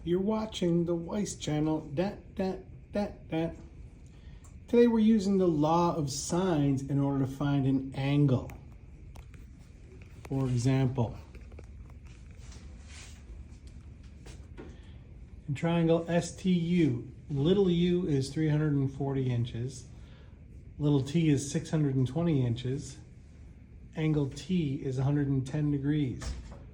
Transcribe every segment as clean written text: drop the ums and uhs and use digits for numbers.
You're watching the Weiss channel. Today we're using the law of sines in order to find an angle. For example, in triangle STU, little u is 340 inches, little t is 620 inches, angle T is 110 degrees.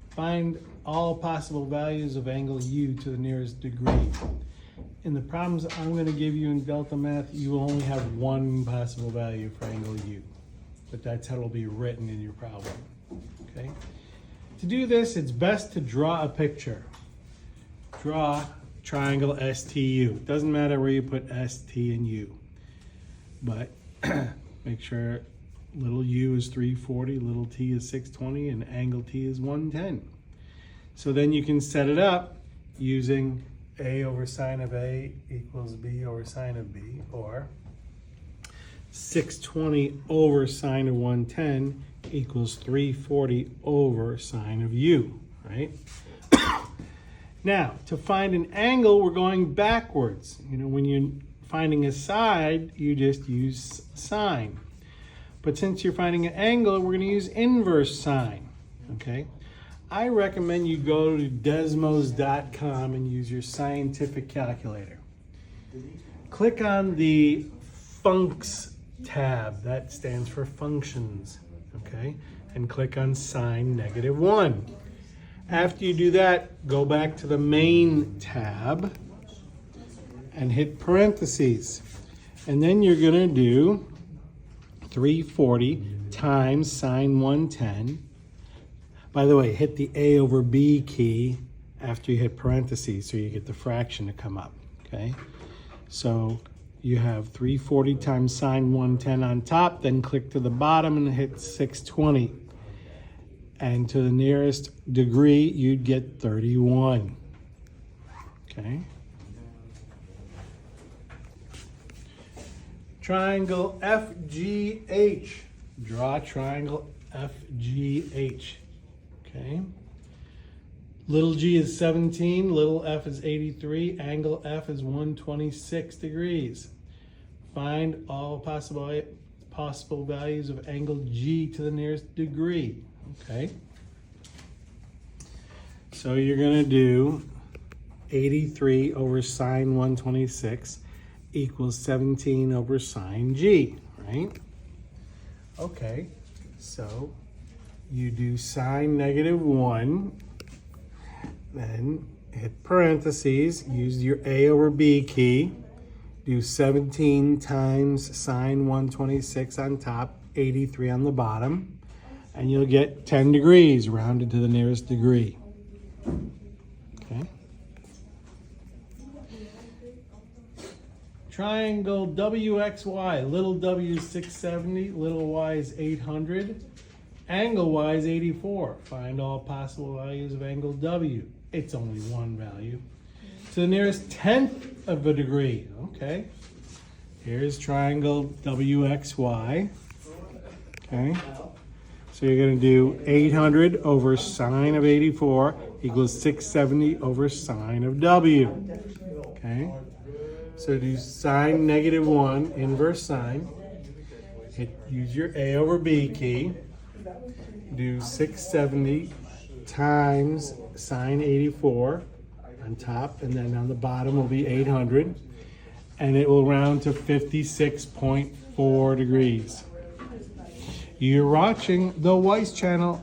Find all possible values of angle U to the nearest degree. In the problems I'm going to give you in Delta Math, you will only have one possible value for angle U, but that's how it'll be written in your problem. Okay. To do this, it's best to draw a picture. Draw triangle STU. It doesn't matter where you put ST and U, but make sure little u is 340, little t is 620, and angle T is 110. So then you can set it up using A over sine of A equals B over sine of B, or 620 over sine of 110 equals 340 over sine of U, right? Now, to find an angle, we're going backwards. You know, when you're finding a side, you just use sine. But since you're finding an angle, we're going to use inverse sine, okay? I recommend you go to Desmos.com and use your scientific calculator. Click on the Funcs tab, that stands for functions, okay? And click on sine -1. After you do that, go back to the main tab and hit parentheses. And then you're going to do 340 times sine 110. By the way, hit the A over B key after you hit parentheses so you get the fraction to come up, okay? So you have 340 times sine 110 on top, then click to the bottom and hit 620. And to the nearest degree, you'd get 31, okay? Triangle FGH. Draw triangle FGH. Okay. Little g is 17, little f is 83, angle F is 126 degrees. Find all possible values of angle G to the nearest degree. Okay. So you're going to do 83 over sine 126 equals 17 over sine G, right? Okay, so you do sine -1, then hit parentheses, use your A over B key, do 17 times sine 126 on top, 83 on the bottom, and you'll get 10 degrees rounded to the nearest degree. Okay. Triangle WXY, little w is 670, little y is 800, angle y is 84. Find all possible values of angle W. It's only one value. To the nearest tenth of a degree. Okay. Here's triangle WXY. Okay. So you're going to do 800 over sine of 84 equals 670 over sine of W. Okay. So do sine -1, inverse sine. Use your A over B key. Do 670 times sine 84 on top, and then on the bottom will be 800. And it will round to 56.4 degrees. You're watching the Weiss channel.